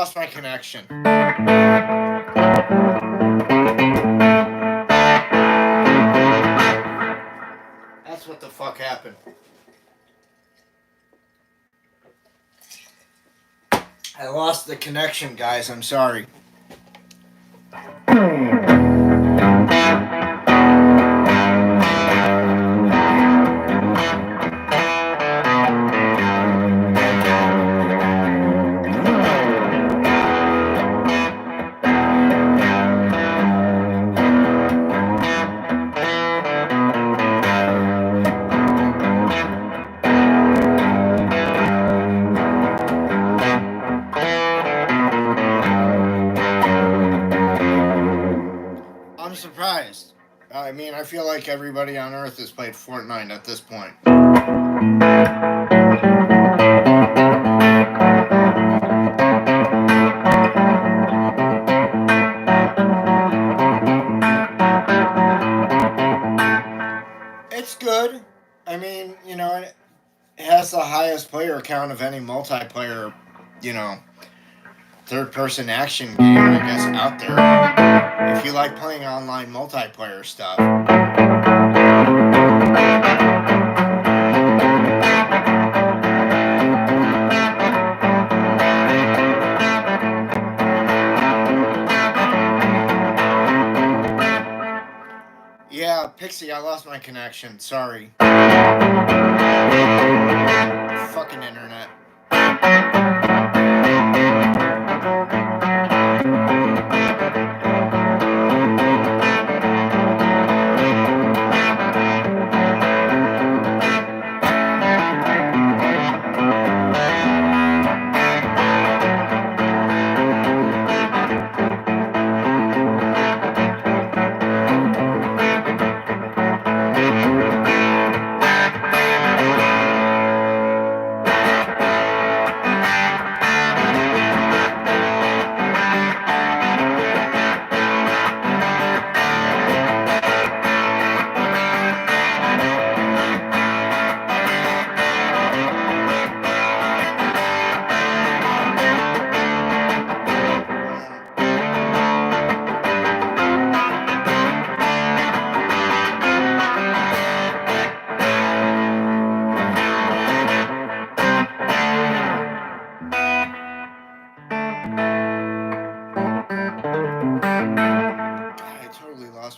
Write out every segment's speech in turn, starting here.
lost my connection. That's what the fuck happened. I lost the connection, guys. I'm sorry. Surprised. I mean, I feel like everybody on Earth has played Fortnite at this point. It's good. I mean, you know, it has the highest player count of any multiplayer, you know, third-person action game, I guess, out there. If you like playing online multiplayer stuff. Yeah, Pixie, I lost my connection. Sorry. Fucking internet.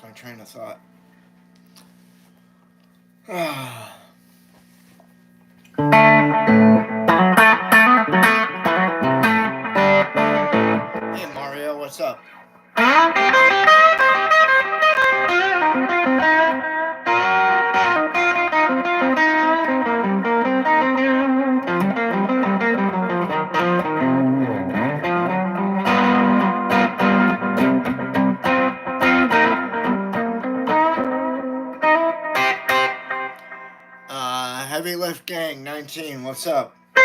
My train of thought. Hey Mario, what's up? Heavy Lift Gang 19, what's up? Hey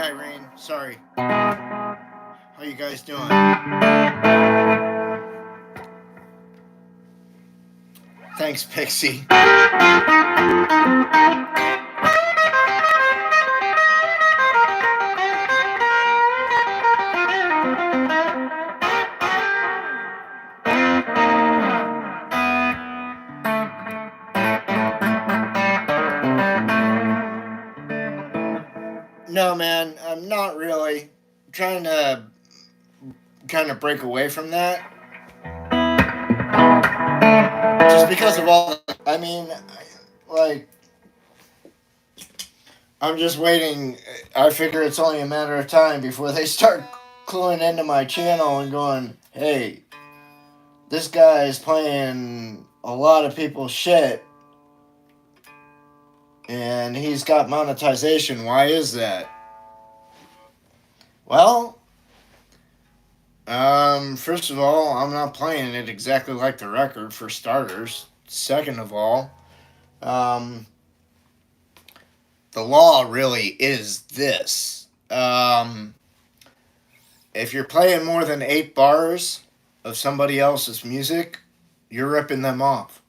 Irene, sorry. How you guys doing? Thanks, Pixie. No, man, I'm not really. I'm trying to kind of break away from that. Just because of all... I mean, like... I'm just waiting. I figure it's only a matter of time before they start cluing into my channel and going, hey, this guy is playing a lot of people's shit. And he's got monetization. Why is that? Well, first of all, I'm not playing it exactly like the record, for starters. Second of all, the law really is this. If you're playing more than 8 bars of somebody else's music, you're ripping them off.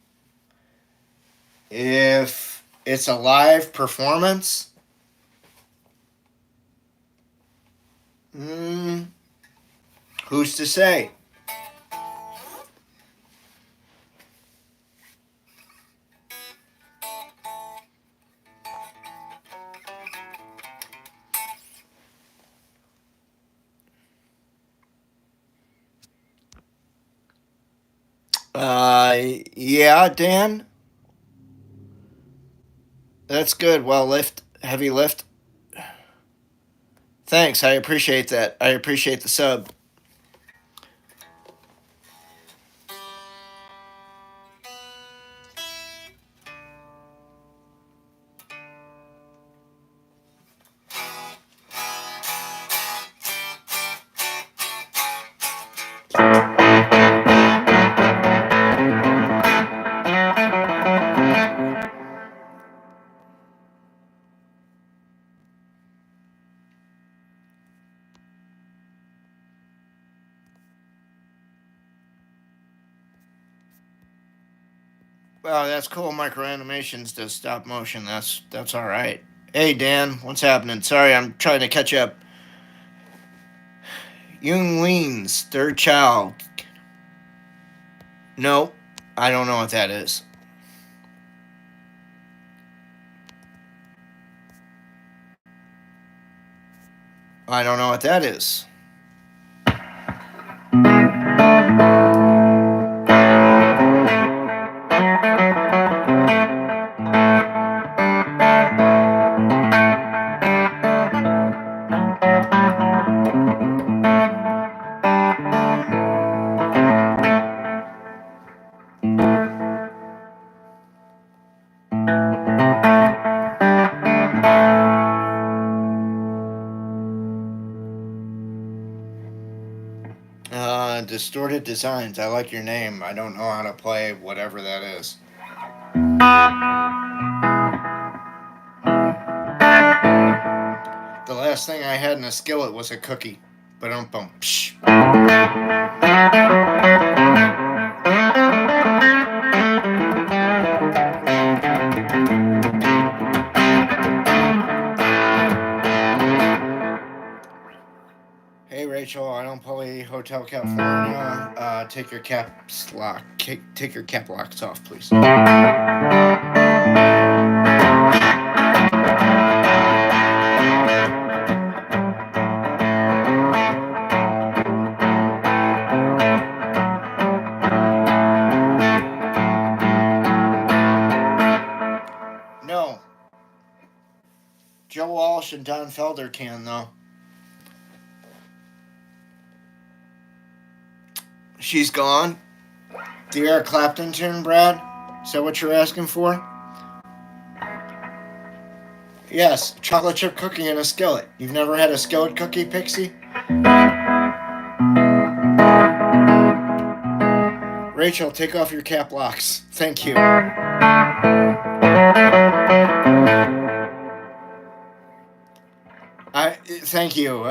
If it's a live performance, who's to say? Yeah, Dan. That's good. Well, heavy lift. Thanks. I appreciate that. I appreciate the sub. Well, that's cool. Micro animations does stop motion. That's all right. Hey Dan, what's happening? Sorry, I'm trying to catch up. Jung Lean's third child. No, I don't know what that is. I don't know what that is. Distorted Designs. I like your name. I don't know how to play whatever that is. The last thing I had in a skillet was a cookie. Ba-dum-bum. Psh. Hey Rachel, I don't play Hotel California. Take your caps lock. Take your cap locks off, please. No. Joe Walsh and Don Felder can though. She's gone. The Eric Clapton tune, Brad? Is that what you're asking for? Yes, chocolate chip cookie in a skillet. You've never had a skillet cookie, Pixie? Rachel, take off your cap locks. Thank you. Thank you.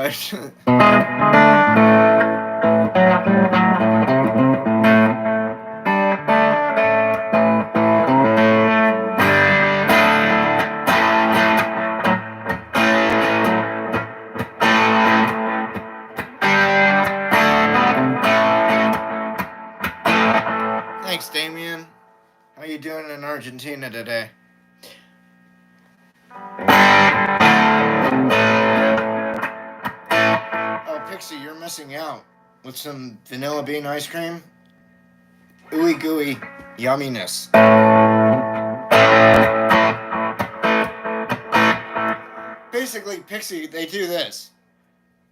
Thanks, Damien. How you doing in Argentina today? Oh, Pixie, you're missing out. With some vanilla bean ice cream? Ooey gooey yumminess. Basically, Pixie, they do this.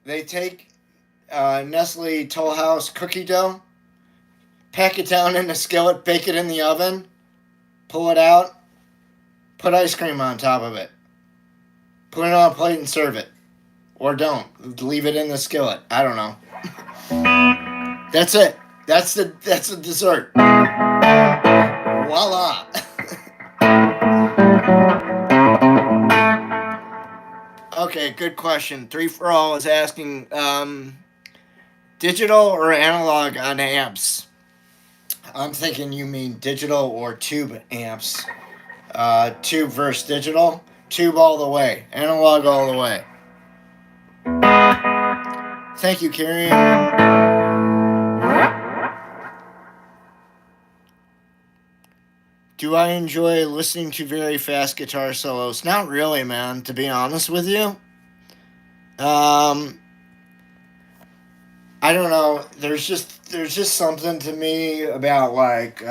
They take Nestle Toll House cookie dough, pack it down in a skillet, bake it in the oven, pull it out, put ice cream on top of it, put it on a plate and serve it. Or don't. Leave it in the skillet. I don't know. That's it. That's the dessert. Voila. Okay, good question. 3 for All is asking digital or analog on amps. I'm thinking you mean digital or tube amps. Tube versus digital. Tube all the way. Analog all the way. Thank you, Kieran. Do I enjoy listening to very fast guitar solos? Not really, man, to be honest with you. I don't know. There's just something to me about like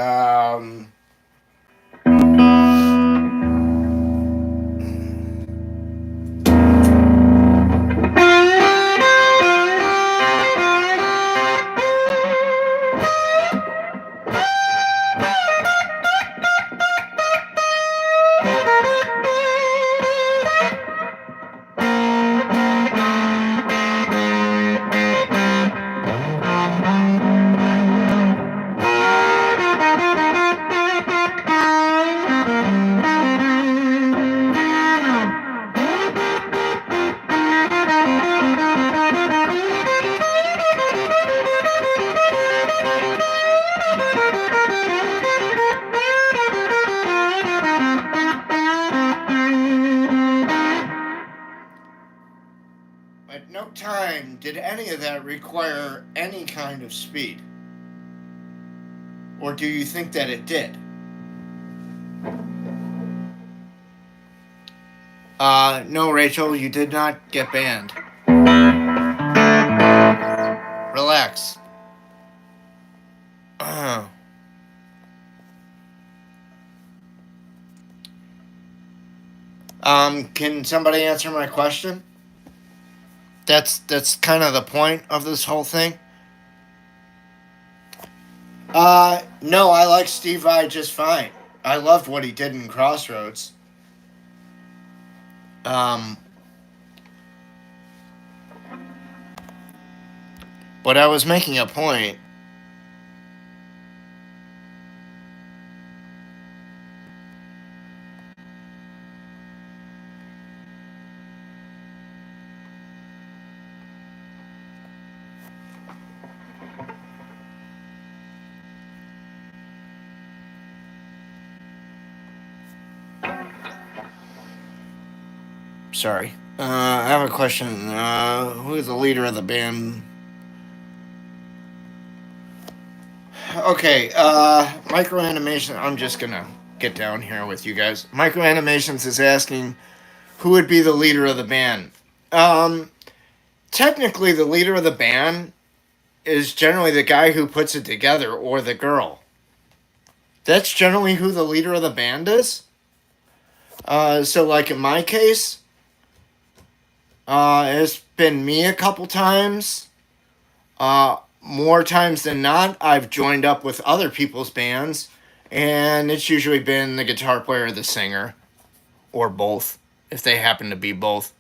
at no time did any of that require any kind of speed. Or do you think that it did? No, Rachel, you did not get banned. Relax. Can somebody answer my question? That's kind of the point of this whole thing. No, I like Steve Vai just fine. I loved what he did in Crossroads. But I was making a point. Sorry. I have a question. Who is the leader of the band? Okay, Micro Animation. I'm just gonna get down here with you guys. Micro Animations is asking who would be the leader of the band. Technically, the leader of the band is generally the guy who puts it together or the girl. That's generally who the leader of the band is. So, like in my case, it's been me a couple times. More times than not, I've joined up with other people's bands, and it's usually been the guitar player or the singer, or both, if they happen to be both.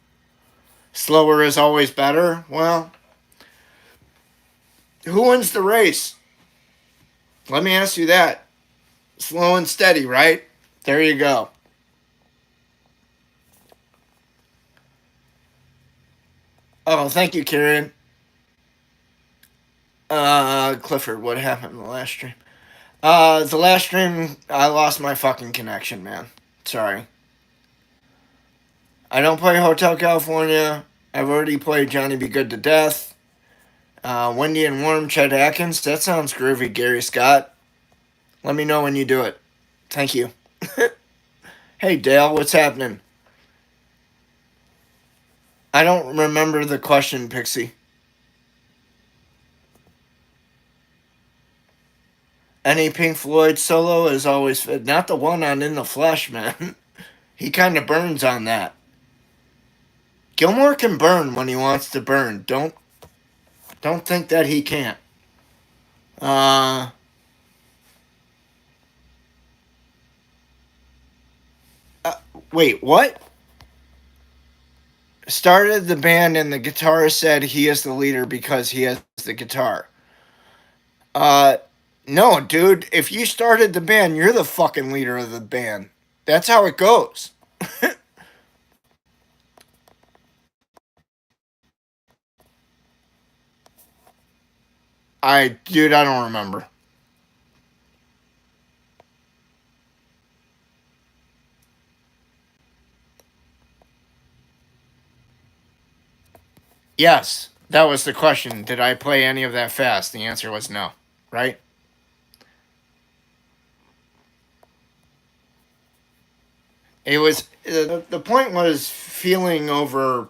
Slower is always better. Well, who wins the race? Let me ask you that. Slow and steady, right? There you go. Oh, thank you, Kieran. Clifford, what happened in the last stream? The last stream, I lost my fucking connection, man. Sorry. I don't play Hotel California. I've already played Johnny Be Good to Death. Windy and Warm, Chet Atkins. That sounds groovy, Gary Scott. Let me know when you do it. Thank you. Hey, Dale, what's happening? I don't remember the question, Pixie. Any Pink Floyd solo is always fit. Not the one on In the Flesh, man. He kind of burns on that. Gilmore can burn when he wants to burn. Don't think that he can't. Wait, what? Started the band and the guitarist said he is the leader because he has the guitar. No, dude. If you started the band, you're the fucking leader of the band. That's how it goes. Dude, I don't remember. Yes, that was the question. Did I play any of that fast? The answer was no, right? It was the point was feeling over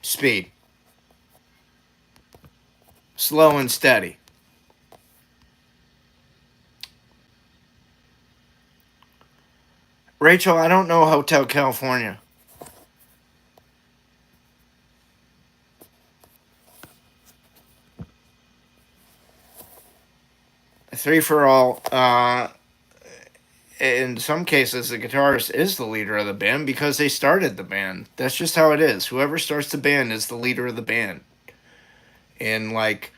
speed, slow and steady. Rachel, I don't know Hotel California. Three for all. In some cases, the guitarist is the leader of the band because they started the band. That's just how it is. Whoever starts the band is the leader of the band. In, like,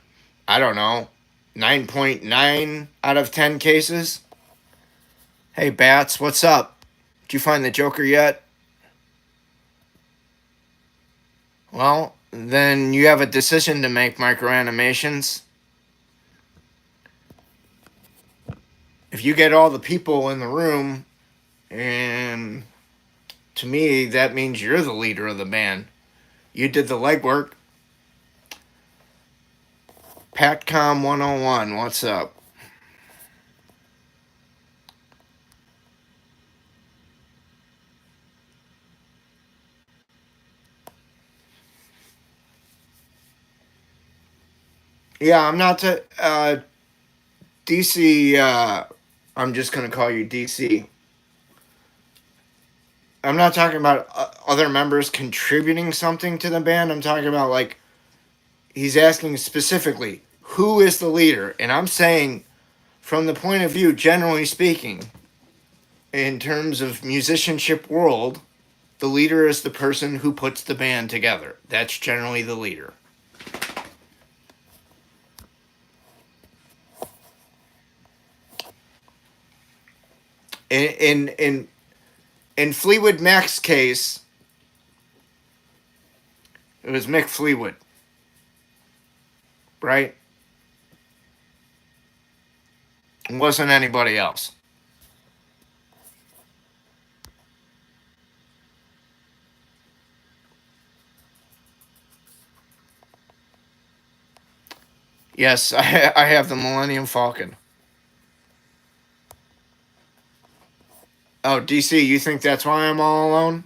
I don't know, 9.9 out of 10 cases. Hey, Bats, what's up? Did you find the Joker yet? Well, then you have a decision to make, Micro Animations. If you get all the people in the room, and to me, that means you're the leader of the band. You did the legwork. Patcom 101, what's up? Yeah, I'm not to DC. I'm just gonna call you DC. I'm not talking about other members contributing something to the band. I'm talking about, like, he's asking specifically who is the leader, and I'm saying from the point of view, generally speaking, in terms of musicianship world, the leader is the person who puts the band together. That's generally the leader. In Fleetwood Mac's case, it was Mick Fleetwood, right? It wasn't anybody else. Yes, I have the Millennium Falcon. Oh, DC, you think that's why I'm all alone?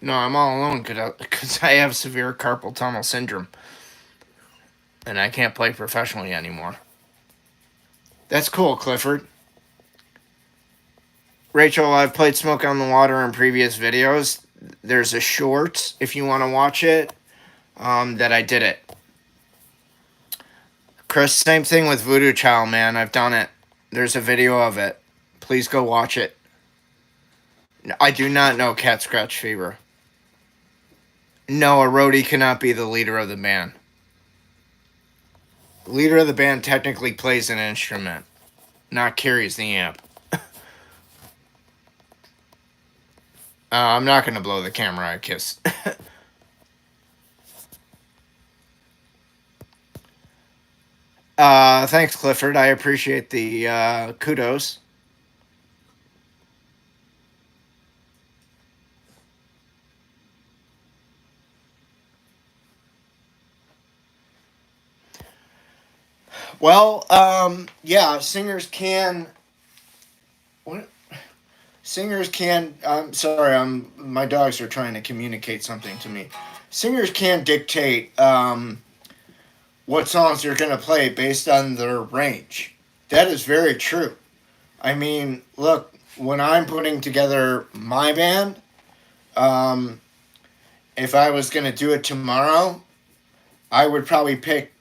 No, I'm all alone because I have severe carpal tunnel syndrome. And I can't play professionally anymore. That's cool, Clifford. Rachel, I've played Smoke on the Water in previous videos. There's a short, if you want to watch it, that I did it. Chris, same thing with Voodoo Child, man. I've done it. There's a video of it. Please go watch it. I do not know Cat Scratch Fever. No, a roadie cannot be the leader of the band. The leader of the band technically plays an instrument, not carries the amp. I'm not going to blow the camera a kiss. Thanks, Clifford. I appreciate the kudos. Well, yeah, singers can. What? Singers can. I'm sorry. My dogs are trying to communicate something to me. Singers can dictate what songs they're going to play based on their range. That is very true. I mean, look, when I'm putting together my band, if I was going to do it tomorrow, I would probably pick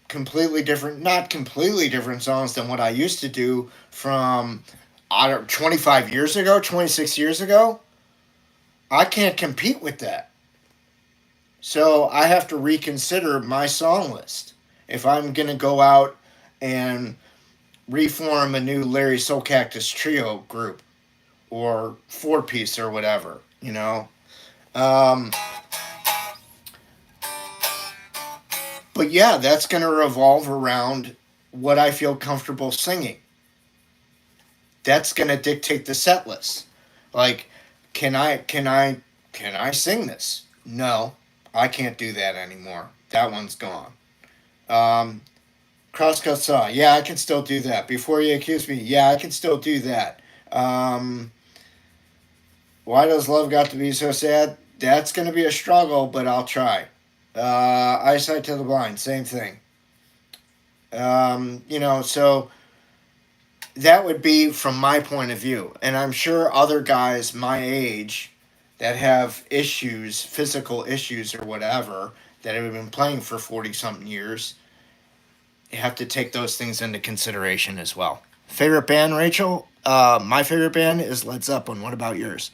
completely different, not completely different songs than what I used to do from 25 years ago, 26 years ago. I can't compete with that. So I have to reconsider my song list. If I'm going to go out and reform a new Larry Soulcactus trio group or four piece or whatever, you know. But yeah, that's going to revolve around what I feel comfortable singing. That's going to dictate the set list. Like, can I sing this? No. I can't do that anymore. That one's gone. Um, Crosscut saw. Yeah, I can still do that. Before you accuse me, yeah, I can still do that. Um, why does love got to be so sad? That's going to be a struggle, but I'll try. Eyesight to the blind, same thing. So that would be from my point of view. And I'm sure other guys my age that have issues, physical issues or whatever, that have been playing for 40 something years, have to take those things into consideration as well. Favorite band, Rachel? My favorite band is Led Zeppelin. What about yours?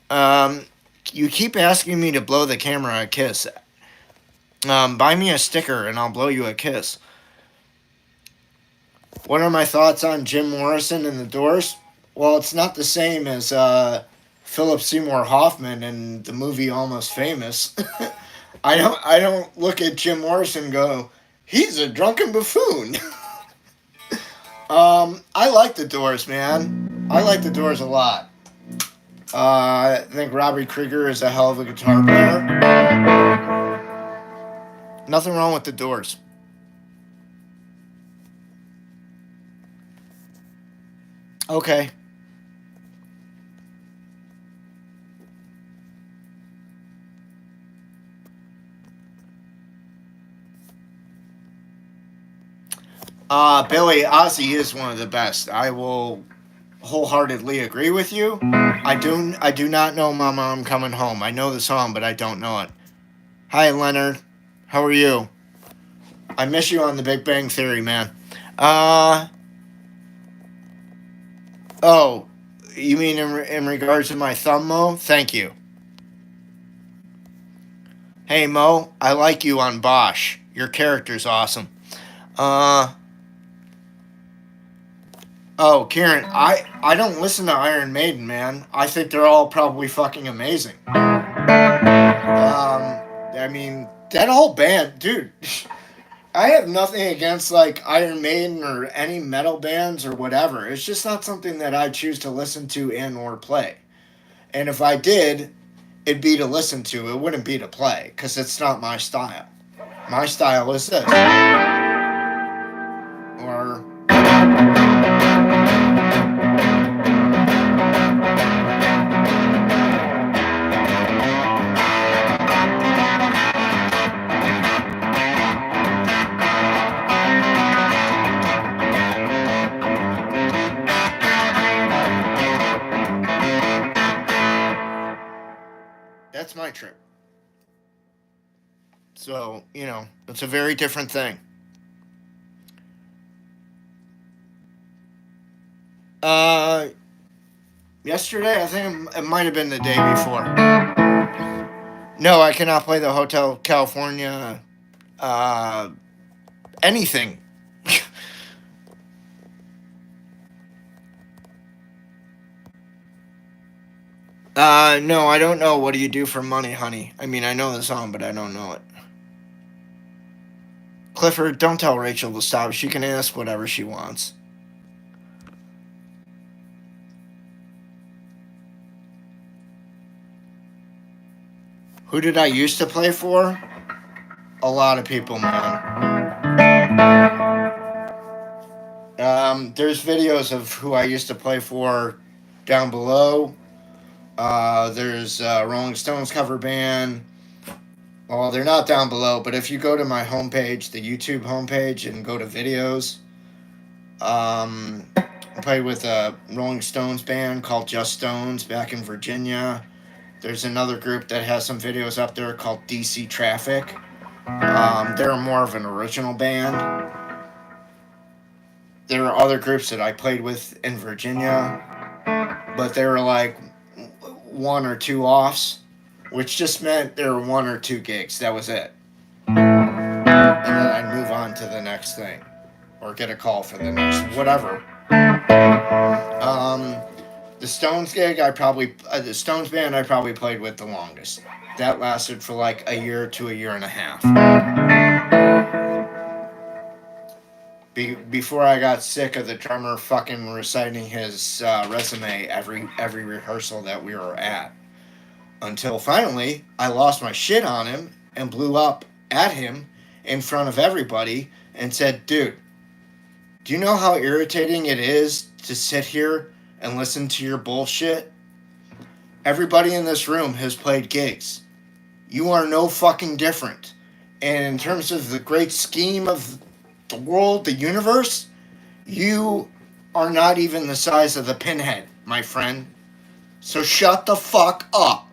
Um, you keep asking me to blow the camera a kiss. Buy me a sticker and I'll blow you a kiss. What are my thoughts on Jim Morrison and the Doors? Well, it's not the same as Philip Seymour Hoffman in the movie Almost Famous. I don't look at Jim Morrison and go, he's a drunken buffoon. I like the Doors, man. I like the Doors a lot. I think Robbie Krieger is a hell of a guitar player. Nothing wrong with the Doors. Okay. Billy Ozzy is one of the best. I will wholeheartedly agree with you. I do not know Mama I'm Coming Home. I know the song, but I don't know it. Hi Leonard. How are you? I miss you on the Big Bang Theory, man. Uh oh, you mean in regards to my thumb, Mo? Thank you. Hey Mo, I like you on Bosch. Your character's awesome. Uh oh, Kieran, I don't listen to Iron Maiden, man. I think they're all probably fucking amazing. I mean, that whole band, dude. I have nothing against like Iron Maiden or any metal bands or whatever. It's just not something that I choose to listen to and or play. And if I did, it'd be to listen to. It wouldn't be to play because it's not my style. My style is this. Or that's my trip. So, it's a very different thing. Uh, Yesterday, I think it might have been the day before. No, I cannot play the Hotel California, uh, anything. No, I don't know. What do you do for money, honey? I mean, I know the song, but I don't know it. Clifford, don't tell Rachel to stop. She can ask whatever she wants. Who did I used to play for? A lot of people, man. There's videos of who I used to play for down below. There's Rolling Stones cover band. Well, they're not down below, but if you go to my homepage, the YouTube homepage, and go to videos, I played with a Rolling Stones band called Just Stones back in Virginia. There's another group that has some videos up there called DC Traffic. They're more of an original band. There are other groups that I played with in Virginia, but they were like one or two offs, which just meant there were one or two gigs. That was it. And then I'd move on to the next thing or get a call for the next whatever. Um, the Stones gig, the Stones band I probably played with the longest. That lasted for like a year to a year and a half. Before I got sick of the drummer fucking reciting his resume every rehearsal that we were at. Until finally, I lost my shit on him and blew up at him in front of everybody and said, dude, do you know how irritating it is to sit here and listen to your bullshit? Everybody in this room has played gigs. You are no fucking different. And in terms of the great scheme of the world, the universe, you are not even the size of the pinhead, my friend. So shut the fuck up.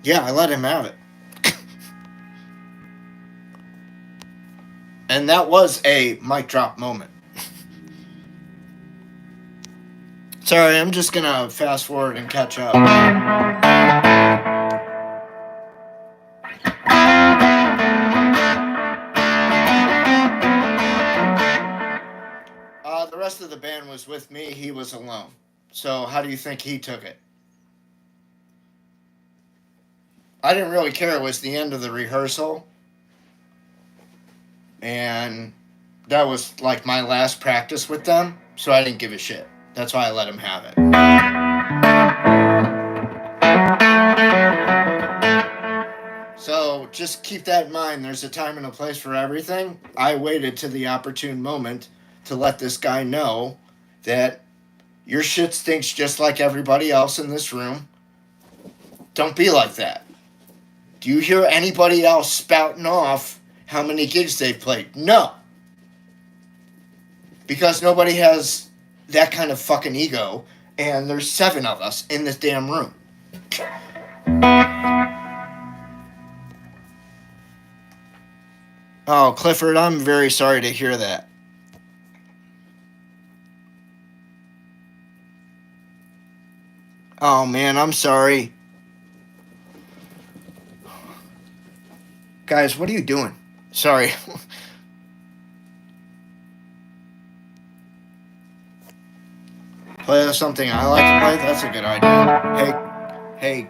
Yeah, I let him have it. And that was a mic drop moment. Sorry, I'm just gonna fast forward and catch up. The rest of the band was with me. He was alone. So how do you think he took it? I didn't really care. It was the end of the rehearsal. And that was like my last practice with them. So I didn't give a shit. That's why I let him have it. So just keep that in mind. There's a time and a place for everything. I waited to the opportune moment to let this guy know that your shit stinks just like everybody else in this room. Don't be like that. Do you hear anybody else spouting off how many gigs they've played? No. Because nobody has that kind of fucking ego, and there's 7 of us in this damn room. Oh, Clifford, I'm very sorry to hear that. Oh, man, I'm sorry. Guys, what are you doing? Sorry. Play something I like to play? That's a good idea. Hey,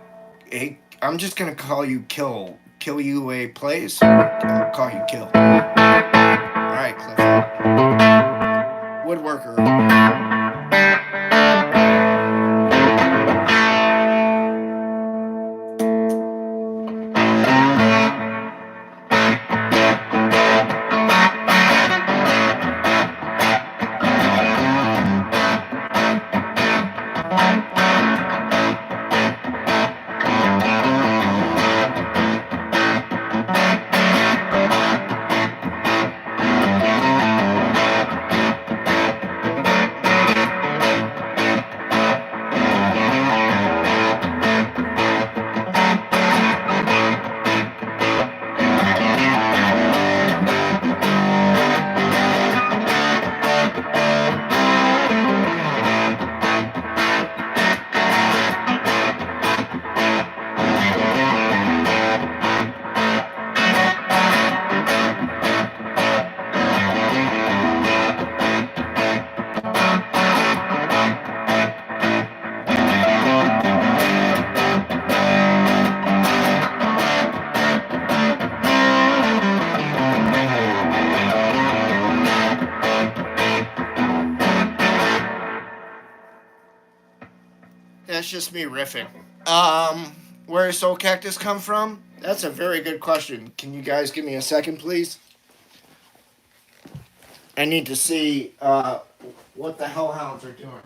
I'm just gonna call you Kill You a Plays. I'll call you Kill. Alright, Clifford. Woodworker. That's just me riffing. Where does Soulcactus come from? That's a very good question. Can you guys give me a second, please? I need to see what the hellhounds are doing.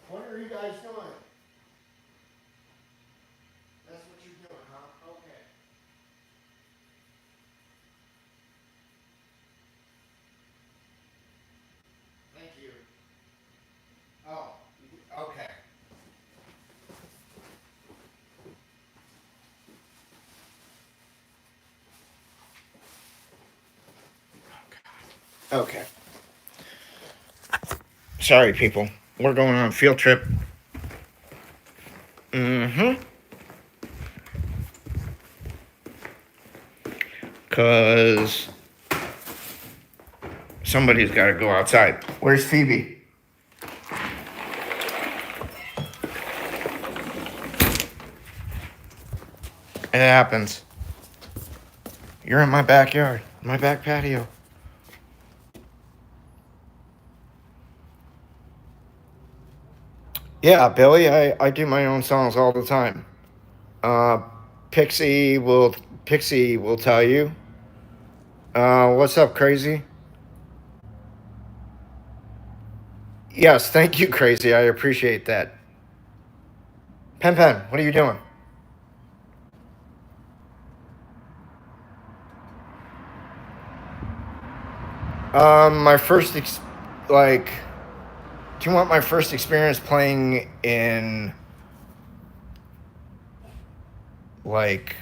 What are you guys doing? That's what you're doing, huh? Okay. Thank you. Oh, okay. Okay. Sorry, people. We're going on a field trip. Because somebody's got to go outside. Where's Phoebe? It happens. You're in my backyard, my back patio. Yeah, Billy, I do my own songs all the time. Uh, Pixie will tell you. What's up, Crazy? Yes, thank you, Crazy. I appreciate that. Pen, what are you doing? My first like, do you want my first experience playing in like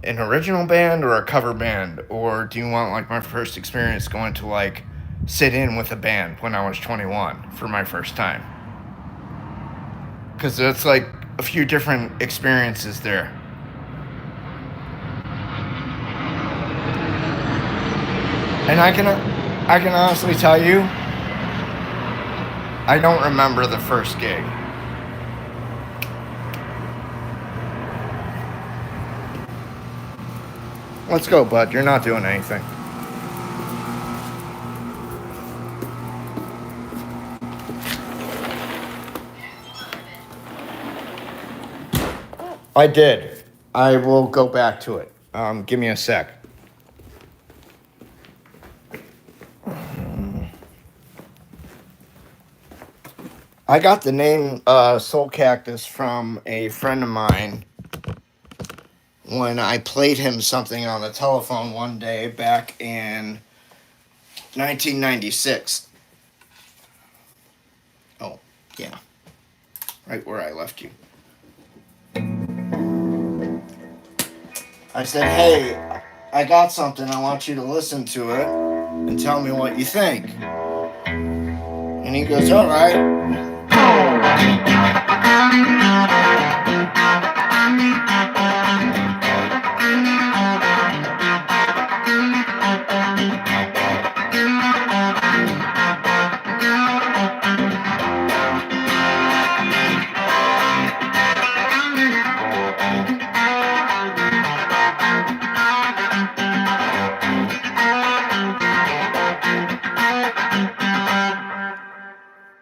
an original band or a cover band, or do you want like my first experience going to like sit in with a band when I was 21 for my first time? Because it's like a few different experiences there. And I can honestly tell you, I don't remember the first gig. Let's go, bud. You're not doing anything. I did. I will go back to it. Give me a sec. I got the name Soulcactus from a friend of mine when I played him something on the telephone one day back in 1996. Oh, yeah. Right where I left you. I said, hey, I got something. I want you to listen to it and tell me what you think. And he goes, all right.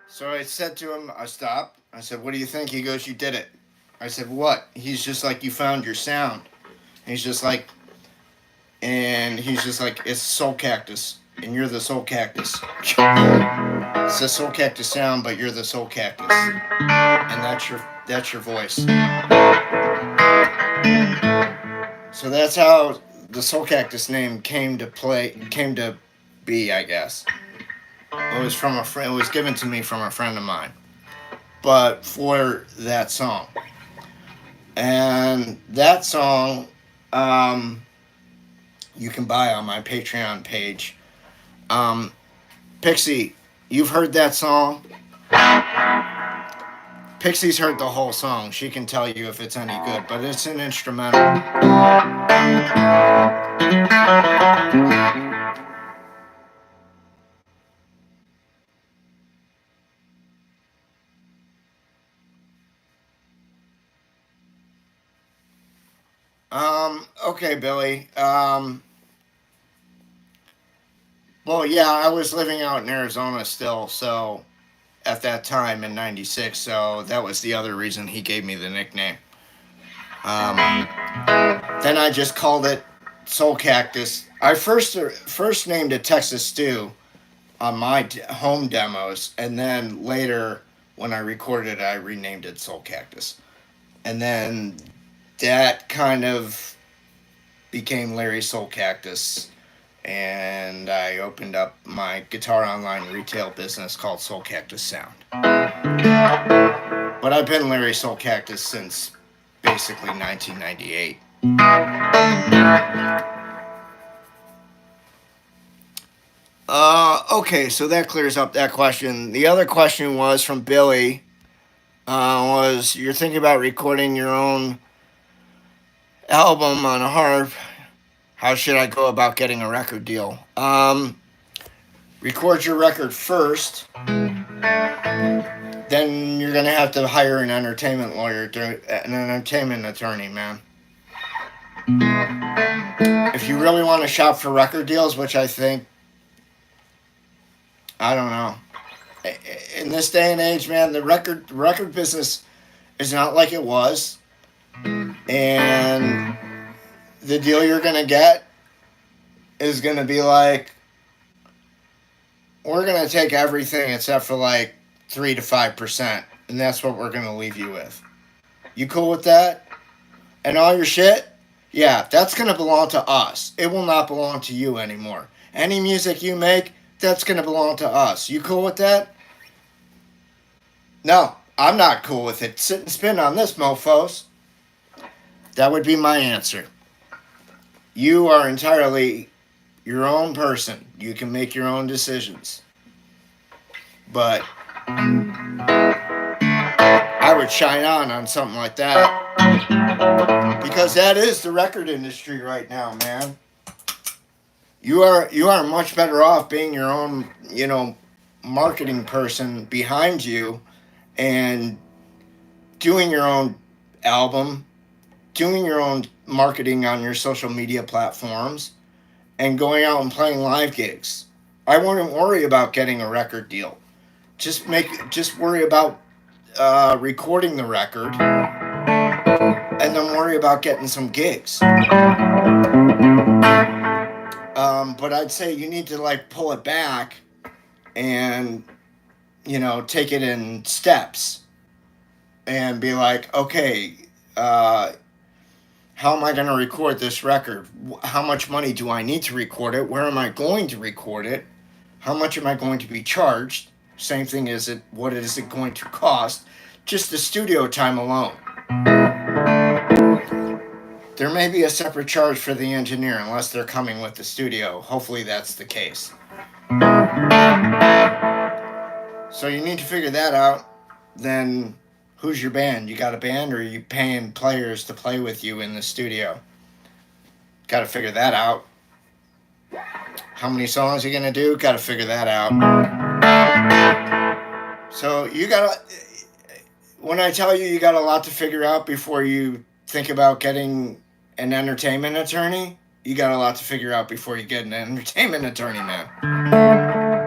So I said to him, I stopped. I said, what do you think? He goes, you did it. I said, what? He's just like, you found your sound. He's just like, it's Soulcactus, and you're the Soulcactus. It's the Soulcactus sound, but you're the Soulcactus, and that's your voice. So that's how the Soulcactus name came to be, I guess. It was from a friend. It was given to me from a friend of mine, but for that song. And that song, you can buy on my Patreon page. Pixie, you've heard that song? Pixie's heard the whole song. She can tell you if it's any good, but it's an instrumental. Okay, Billy. Well, yeah, I was living out in Arizona still, so at that time in '96, so that was the other reason he gave me the nickname. Then I just called it Soulcactus. I first named it Texas Stew on my home demos, and then later when I recorded it, I renamed it Soulcactus. And then that kind of became Larry Soulcactus, and I opened up my guitar online retail business called Soulcactus Sound. But I've been Larry Soulcactus since basically 1998. Okay, so that clears up that question. The other question was from Billy. Was you're thinking about recording your own album on a harp? How should I go about getting a record deal? Record your record first. Then you're gonna have to hire an entertainment lawyer, an entertainment attorney, man. If you really want to shop for record deals, which I think, I don't know. In this day and age, man, the record business is not like it was. And the deal you're going to get is going to be like, we're going to take everything except for like 3 to 5%. And that's what we're going to leave you with. You cool with that? And all your shit? Yeah, that's going to belong to us. It will not belong to you anymore. Any music you make, that's going to belong to us. You cool with that? No, I'm not cool with it. Sit and spin on this, mofos. That would be my answer. You are entirely your own person. You can make your own decisions. But I would shine on something like that. Because that is the record industry right now, man. You are much better off being your own, marketing person behind you and doing your own album, doing your own marketing on your social media platforms, and going out and playing live gigs. I wouldn't worry about getting a record deal. Just worry about recording the record, and then worry about getting some gigs. But I'd say you need to pull it back and take it in steps and be like, okay, how am I going to record this record? How much money do I need to record it? Where am I going to record it? How much am I going to be charged? Same thing as it. What is it going to cost? Just the studio time alone. There may be a separate charge for the engineer unless they're coming with the studio. Hopefully that's the case. So you need to figure that out. Then who's your band? You got a band, or are you paying players to play with you in the studio? Got to figure that out. How many songs are you going to do? Got to figure that out. So you got to... When I tell you got a lot to figure out before you think about getting an entertainment attorney, you got a lot to figure out before you get an entertainment attorney, man.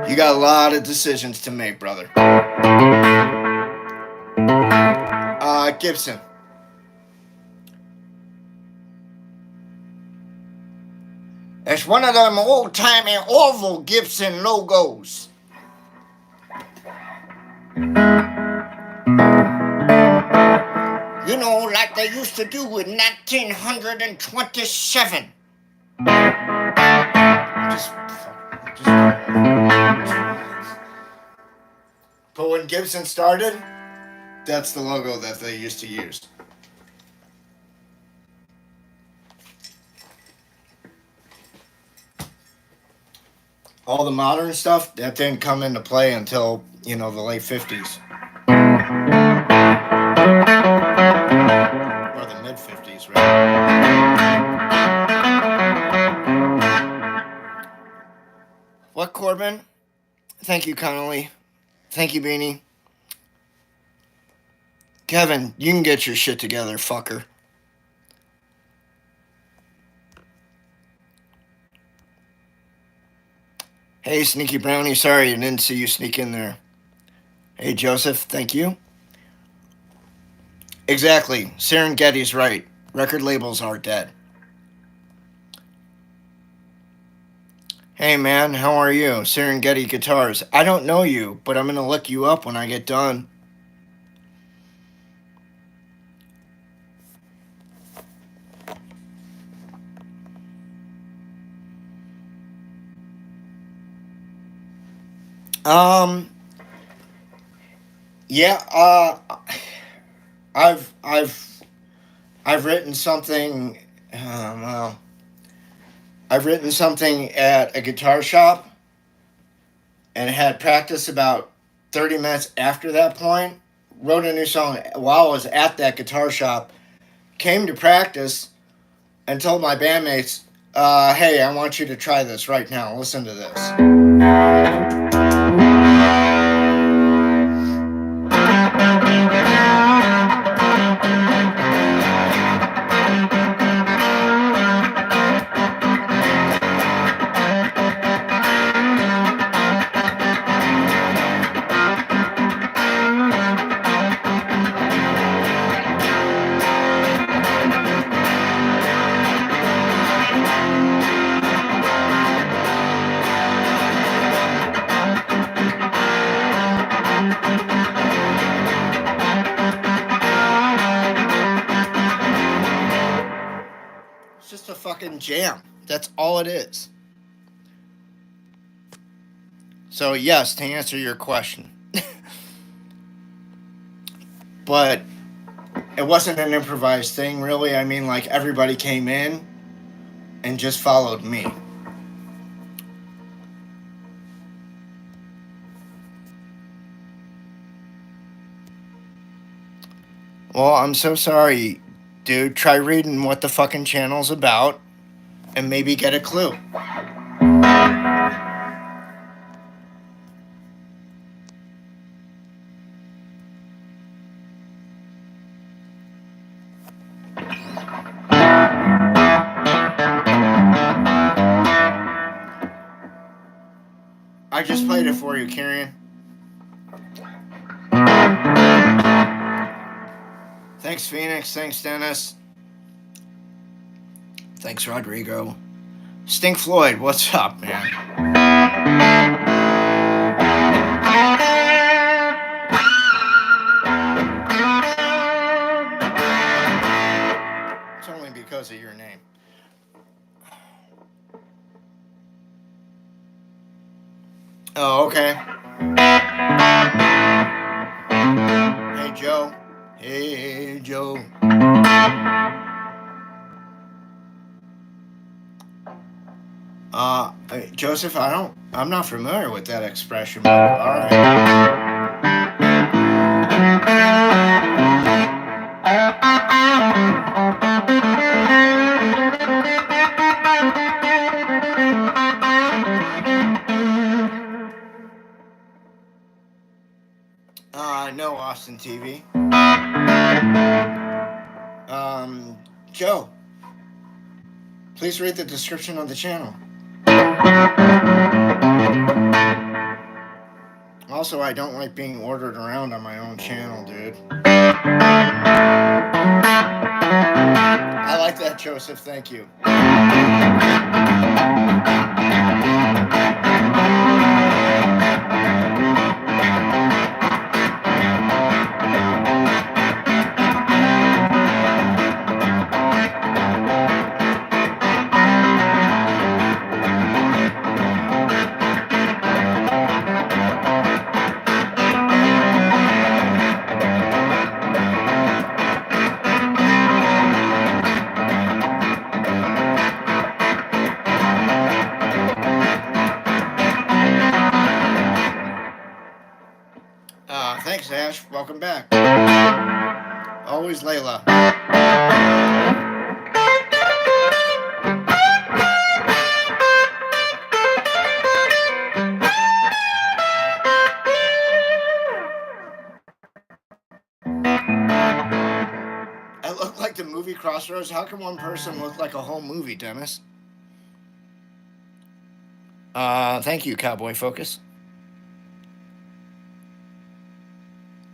You got a lot of decisions to make, brother. Gibson. It's one of them old-timey oval Gibson logos. Like they used to do in 1927. But when Gibson started, that's the logo that they used to use. All the modern stuff, that didn't come into play until, the late 50s. Or the mid-50s, right? What, Corbin? Thank you, Connolly. Thank you, Beanie. Kevin, you can get your shit together, fucker. Hey, Sneaky Brownie, sorry I didn't see you sneak in there. Hey, Joseph, thank you. Exactly, Serengeti's right. Record labels are dead. Hey, man, how are you? Serengeti Guitars. I don't know you, but I'm going to look you up when I get done. Yeah, I've written something, I've written something at a guitar shop and had practice about 30 minutes after that point. Wrote a new song while I was at that guitar shop, came to practice and told my bandmates, hey, I want you to try this right now. Listen to this. fucking jam. That's all it is. So yes, to answer your question. But it wasn't an improvised thing, really. I mean, like, everybody came in and just followed me. Well, I'm so sorry, dude. Try reading what the fucking channel's about and maybe get a clue. I just played it for you, Kieran. Thanks, Phoenix. Thanks, Dennis. Thanks, Rodrigo. Stink Floyd, what's up, man? It's only because of your name. Oh, okay. Hey, Joe. Hey, Joe. Joseph, I'm not familiar with that expression, but all right. No, Austin TV. Joe, please read the description of the channel. Also, I don't like being ordered around on my own channel, dude. I like that, Joseph. Thank you. Thanks, Ash. Welcome back. Always Layla. I look like the movie Crossroads. How can one person look like a whole movie, Dennis? Thank you, Cowboy Focus.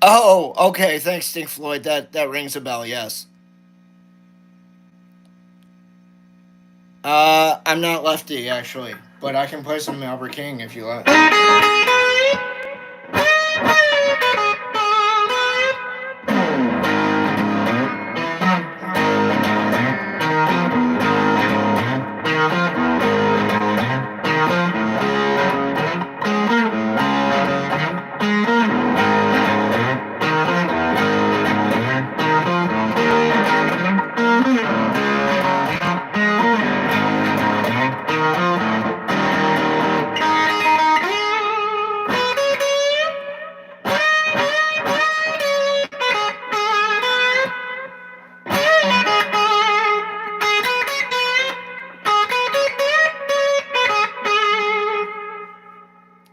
Oh, okay. Thanks, Stink Floyd. That rings a bell. Yes. I'm not lefty actually, but I can play some Albert King if you like.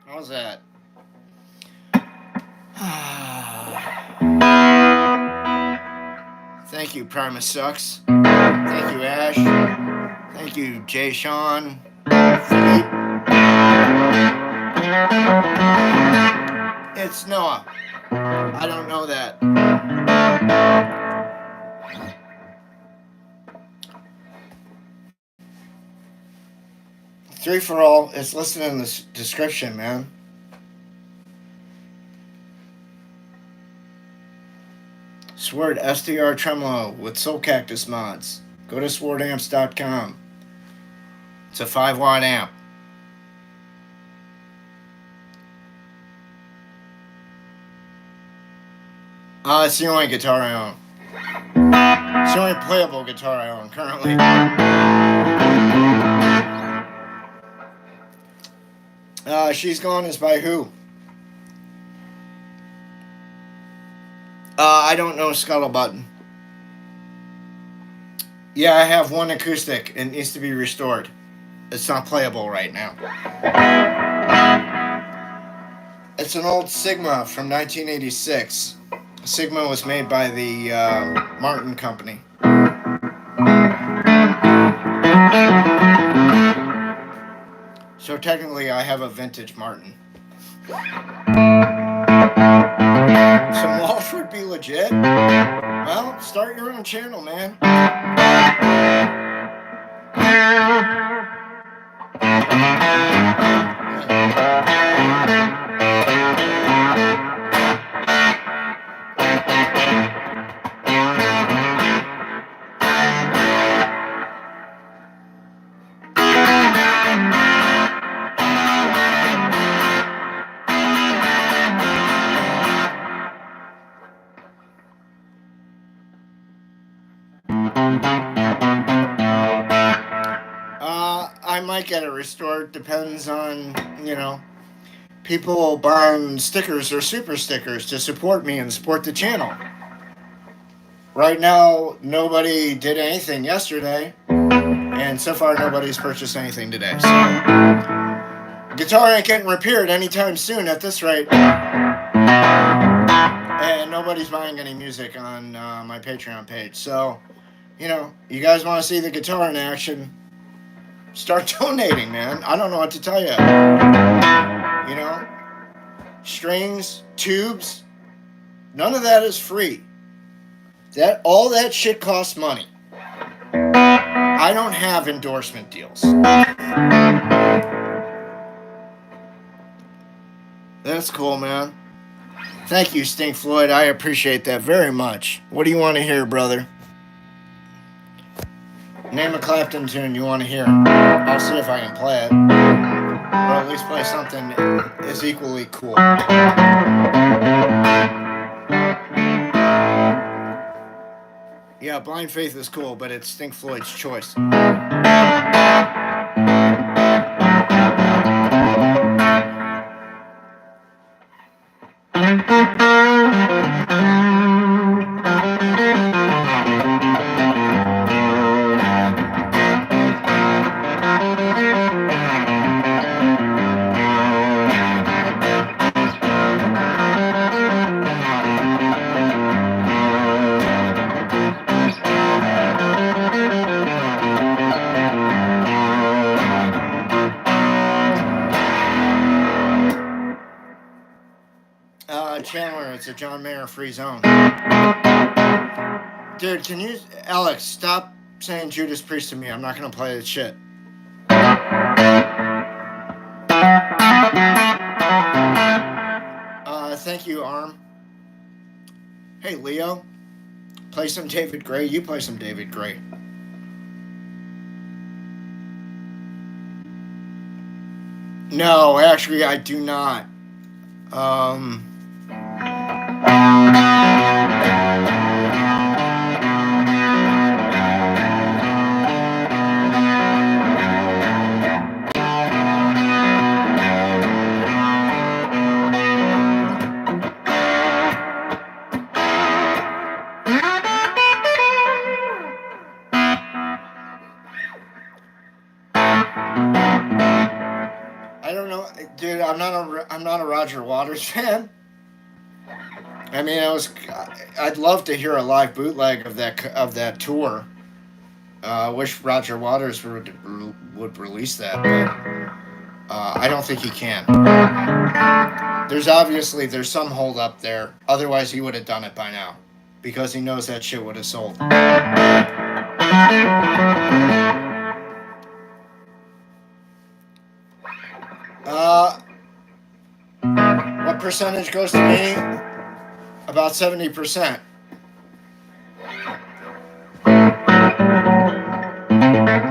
How's that? Thank you, Primus Sucks. Thank you, Ash. Thank you, Jay Sean. It's Noah. I don't know that. Three for all. It's listed in the description, man. Sword SDR Tremolo with Soulcactus mods. Go to swordamps.com. It's a 5-watt amp. It's the only guitar I own. It's the only playable guitar I own currently. She's Gone is by who? I don't know Scuttlebutt. Yeah, I have one acoustic. It needs to be restored. It's not playable right now. It's an old Sigma from 1986. Sigma was made by the Martin Company. So technically I have a vintage Martin. Some Walsh would be legit? Well, start your own channel, man. I might get it restored. Depends on, you know, people buying stickers or super stickers to support me and support the channel. Right now, nobody did anything yesterday, and so far nobody's purchased anything today. So, guitar ain't getting repaired anytime soon at this rate. And nobody's buying any music on my Patreon page. So, you know, you guys want to see the guitar in action, start donating, man. I don't know what to tell you. You know, strings, tubes, none of that is free. All that shit costs money. I don't have endorsement deals. That's cool, man. Thank you, Stink Floyd. I appreciate that very much. What do you want to hear, brother? Name a Clapton tune you want to hear. I'll see if I can play it. Or at least play something as equally cool. Yeah, Blind Faith is cool, but it's Stink Floyd's choice. Chandler, it's a John Mayer free zone. Dude, can you, Alex, stop saying Judas Priest to me. I'm not going to play this shit. Thank you, Arm. Hey, Leo, play some David Gray. You play some David Gray. No, actually, I do not. I don't know, dude. I'm not a Roger Waters fan. I mean, I'd love to hear a live bootleg of that tour. Wish Roger Waters would release that, but I don't think he can. There's some hold up there. Otherwise, he would have done it by now, because he knows that shit would have sold. What percentage goes to me? About 70%.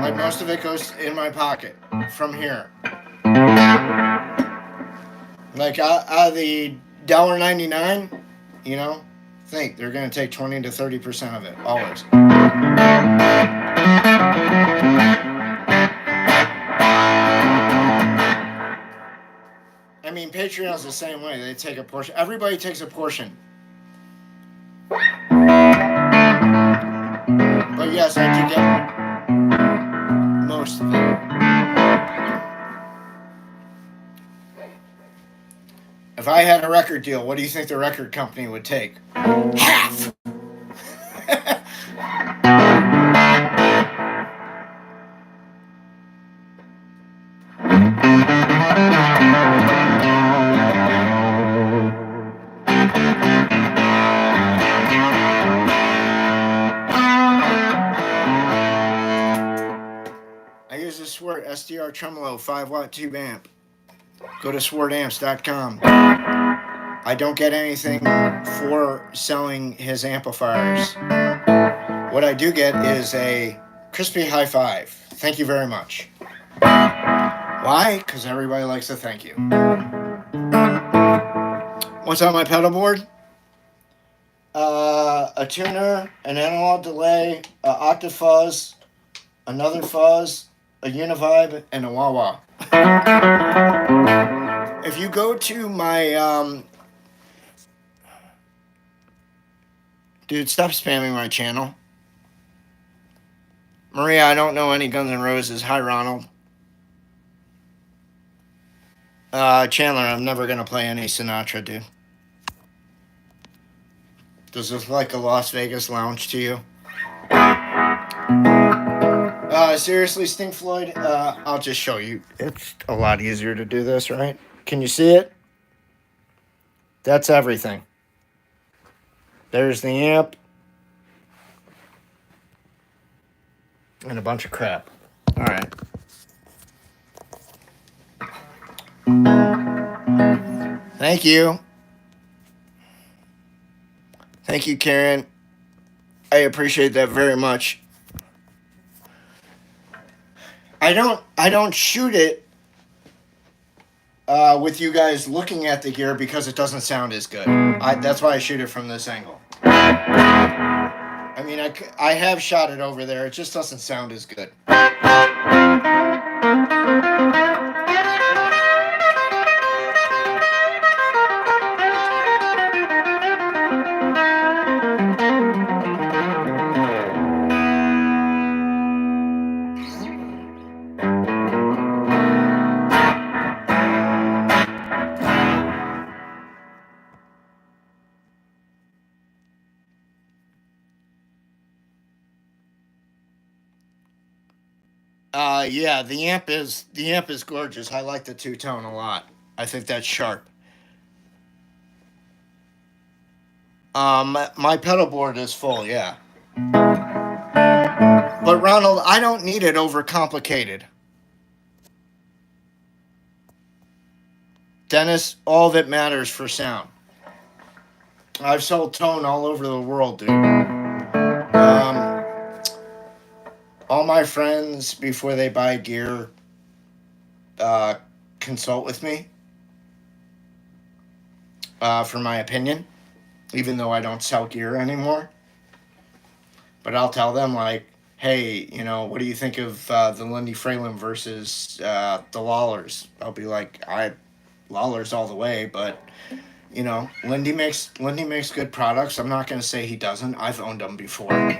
Like but most of it goes in my pocket from here. Like out of the $1.99, you know, think they're going to take 20 to 30% of it, always. I mean, Patreon's the same way. They take a portion. Everybody takes a portion. But yes, I do get most of it. If I had a record deal, what do you think the record company would take? Half! I use a Sword SDR Tremolo 5-watt tube amp. Go to swordamps.com. I don't get anything for selling his amplifiers. What I do get is a crispy high five. Thank you very much. Why? Because everybody likes a thank you. What's on my pedal board? A tuner, an analog delay, an octave fuzz, another fuzz, a univibe, and a wah-wah. If you go to my dude, stop spamming my channel. Maria, I don't know any Guns N' Roses. Hi, Ronald. Chandler, I'm never going to play any Sinatra, dude. Does this look like a Las Vegas lounge to you? Seriously, Sting Floyd, I'll just show you. It's a lot easier to do this, right? Can you see it? That's everything. There's the amp. And a bunch of crap. All right. Thank you. Thank you, Karen. I appreciate that very much. I don't shoot it with you guys looking at the gear because it doesn't sound as good. That's why I shoot it from this angle. I mean, I have shot it over there. It just doesn't sound as good. Yeah, the amp is gorgeous. I like the two-tone a lot. I think that's sharp. My pedal board is full, yeah. But Ronald, I don't need it overcomplicated. Dennis, all that matters for sound. I've sold tone all over the world, dude. All my friends, before they buy gear, consult with me for my opinion, even though I don't sell gear anymore. But I'll tell them, like, hey, you know, what do you think of the Lindy Fralin versus the Lawlers? I'll be like, Lawlers all the way, but, you know, Lindy makes good products. I'm not going to say he doesn't. I've owned them before.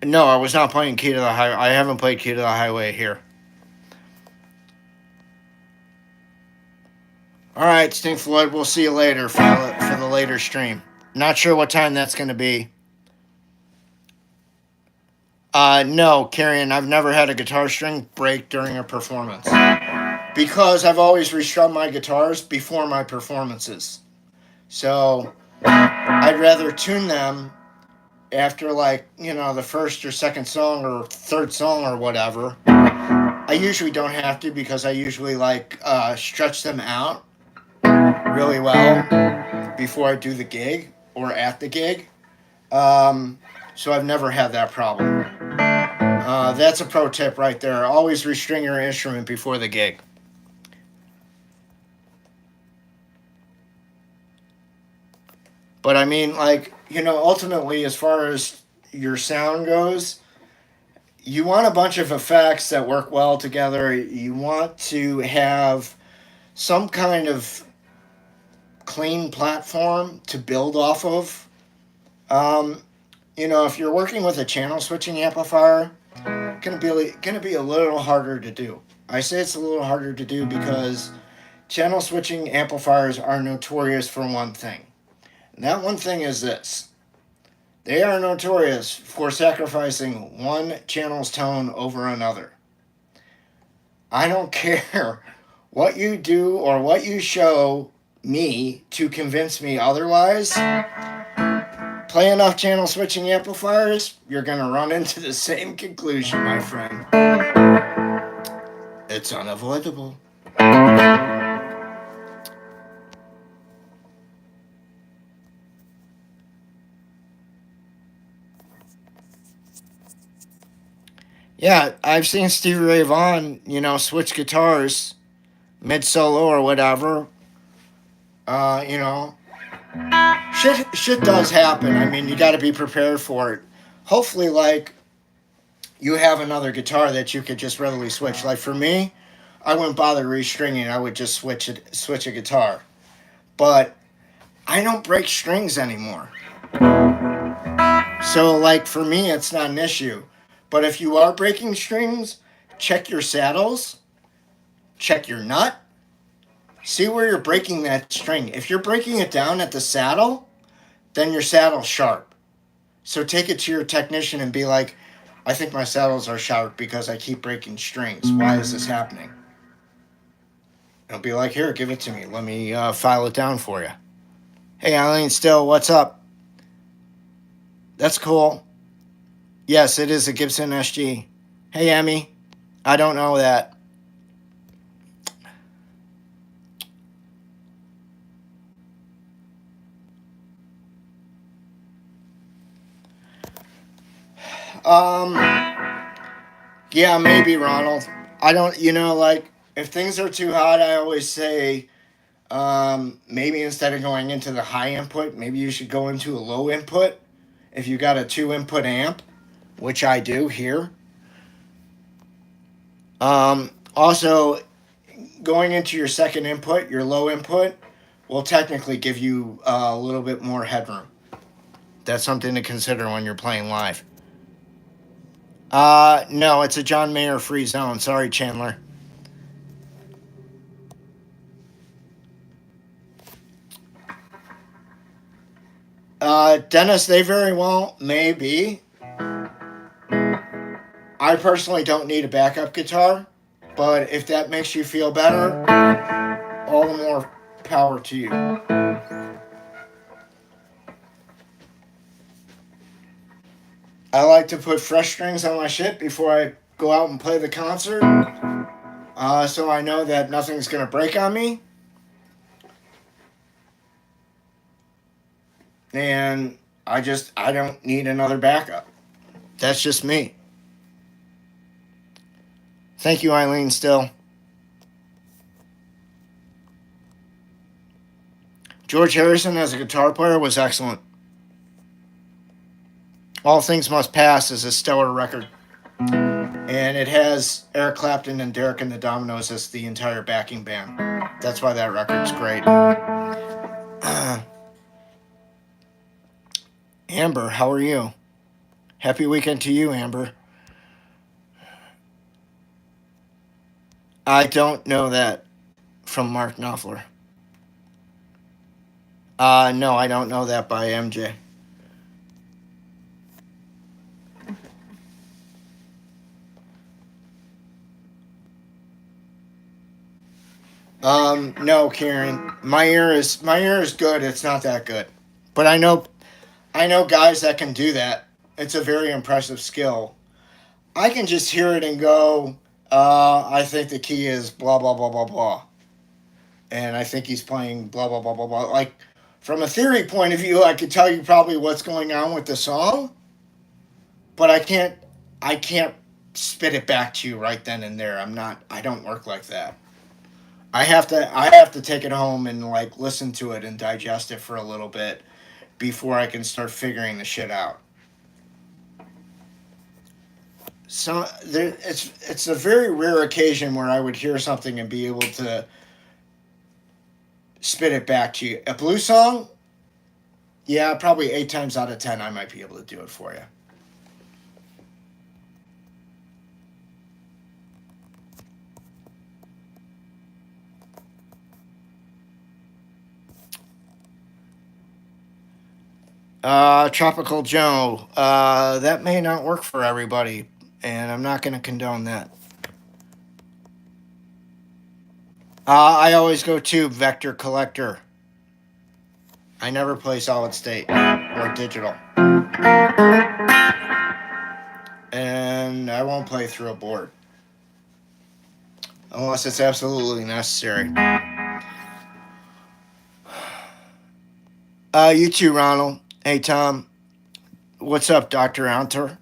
No, I was not playing Key to the Highway. I haven't played Key to the Highway here. All right, Sting Floyd, we'll see you later for the later stream. Not sure what time that's going to be. No, Carrion, I've never had a guitar string break during a performance. Because I've always restrung my guitars before my performances. So, I'd rather tune them after, like, you know, the first or second song or third song or whatever. I usually don't have to because I usually, like, stretch them out really well before I do the gig or at the gig. So I've never had that problem. That's a pro tip right there. Always restring your instrument before the gig. But I mean, like, you know, ultimately, as far as your sound goes, you want a bunch of effects that work well together. You want to have some kind of clean platform to build off of. You know, if you're working with a channel switching amplifier, gonna be a little harder to do. I say it's a little harder to do because channel switching amplifiers are notorious for one thing. And that one thing is this. They are notorious for sacrificing one channel's tone over another. I don't care what you do or what you show me to convince me otherwise. Play enough channel switching amplifiers, you're going to run into the same conclusion, my friend. It's unavoidable. Yeah, I've seen Stevie Ray Vaughan, you know, switch guitars mid-solo or whatever. You know, shit does happen. I mean, you got to be prepared for it. Hopefully, like, you have another guitar that you could just readily switch. Like for me, I wouldn't bother restringing. I would just switch a guitar. But I don't break strings anymore. So, like, for me, it's not an issue. But if you are breaking strings, check your saddles, check your nut, see where you're breaking that string. If you're breaking it down at the saddle, then your saddle's sharp. So take it to your technician and be like, I think my saddles are sharp because I keep breaking strings. Why is this happening? I'll be like, here, give it to me. Let me file it down for you. Hey, Eileen Still, what's up? That's cool. Yes, it is a Gibson SG. Hey, Emmy. I don't know that. Yeah, maybe, Ronald. I don't, you know, like, if things are too hot, I always say, maybe instead of going into the high input, maybe you should go into a low input. If you got a 2-input amp, which I do here. Also, going into your second input, your low input, will technically give you a little bit more headroom. That's something to consider when you're playing live. No, it's a John Mayer free zone. Sorry, Chandler. Dennis, they very well may be. I personally don't need a backup guitar, but if that makes you feel better, all the more power to you. I like to put fresh strings on my shit before I go out and play the concert, so I know that nothing's going to break on me. And I don't need another backup. That's just me. Thank you, Eileen Still. George Harrison as a guitar player was excellent. All Things Must Pass is a stellar record. And it has Eric Clapton and Derek and the Dominos as the entire backing band. That's why that record's great. Amber, how are you? Happy weekend to you, Amber. I don't know that from Mark Knopfler. No, I don't know that by MJ. No, Karen. My ear is good. It's not that good. But I know guys that can do that. It's a very impressive skill. I can just hear it and go, I think the key is blah, blah, blah, blah, blah. And I think he's playing blah, blah, blah, blah, blah. Like, From a theory point of view, I could tell you probably what's going on with the song, but I can't spit it back to you right then and there. I don't work like that. I have to take it home and like listen to it and digest it for a little bit before I can start figuring the shit out. So it's a very rare occasion where I would hear something and be able to spit it back to you. A blues song, yeah, probably 8 times out of 10 I might be able to do it for you. Tropical Joe, that may not work for everybody, and I'm not going to condone that. I always go to Vector Collector. I never play solid state or digital. And I won't play through a board. Unless it's absolutely necessary. You too, Ronald. Hey, Tom. What's up, Dr. Anter?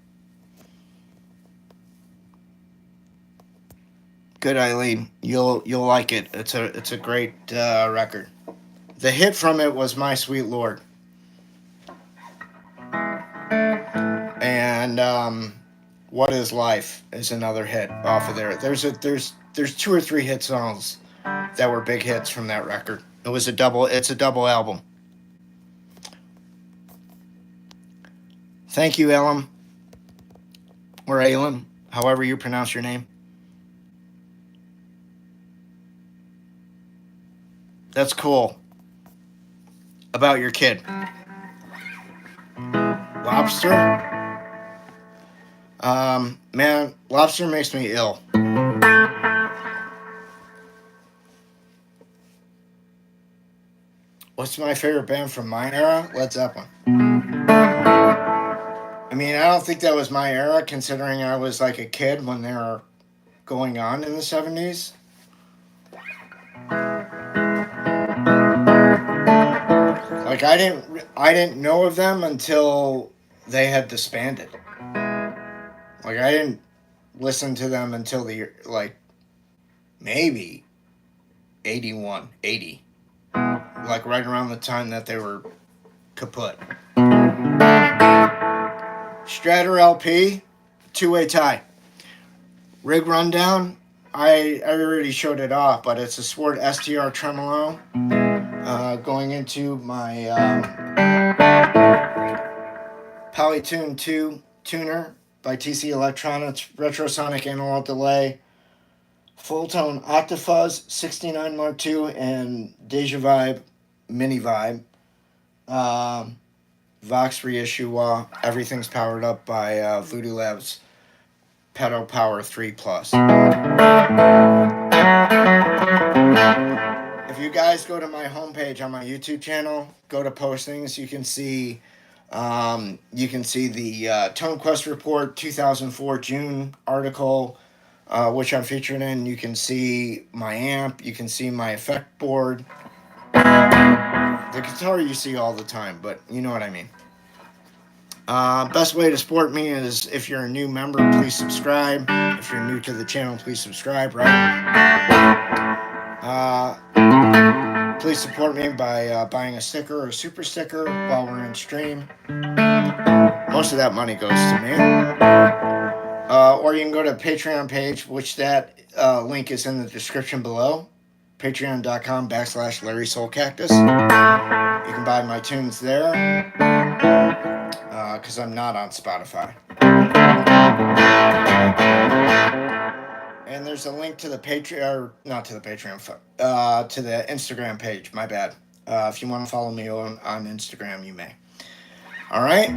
Good, Eileen. You'll like it. It's a great record. The hit from it was My Sweet Lord. And What Is Life is another hit off of there. There's 2 or 3 hit songs that were big hits from that record. It's a double album. Thank you, Elam. Or Elam, however you pronounce your name. That's cool. About your kid. Lobster? Man, lobster makes me ill. What's my favorite band from my era? Led Zeppelin. I mean, I don't think that was my era, considering I was like a kid when they were going on in the 70s. Like I didn't know of them until they had disbanded. Like I didn't listen to them until the like maybe 81, 80. Like right around the time that they were kaput. Stratter LP, 2-way tie. Rig rundown, I already showed it off, but it's a Sword STR tremolo. Going into my Polytune 2 tuner by Teese Electronics, retrosonic analog delay, full tone Octafuzz 69 Mark II, and Deja Vibe Mini Vibe. Vox reissue Wah. Everything's powered up by Voodoo Labs Pedal Power 3 Plus. If you guys go to my homepage on my YouTube channel, go to postings, you can see the Tone Quest Report 2004 June article, which I'm featured in. You can see my amp. You can see my effect board. The guitar you see all the time, but you know what I mean. Best way to support me is if you're a new member, please subscribe. If you're new to the channel, please subscribe, right? Please support me by buying a sticker or a super sticker while we're in stream. Most of that money goes to me. Or you can go to the Patreon page, which that link is in the description below. Patreon.com/Larry Soulcactus. You can buy my tunes there. Because I'm not on Spotify. And there's a link to the Patreon, or not to the Patreon, to the Instagram page. My bad. If you want to follow me on Instagram, you may. All right.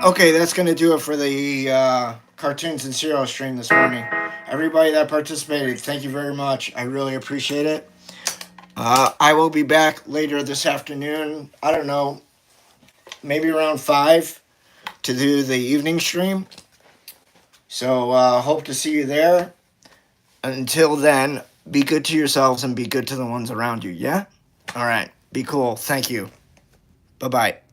Okay, that's going to do it for the Cartoons and Cereal stream this morning. Everybody that participated, thank you very much. I really appreciate it. I will be back later this afternoon. I don't know, maybe around 5 to do the evening stream. So hope to see you there. Until then, be good to yourselves and be good to the ones around you, yeah? All right. Be cool. Thank you. Bye-bye.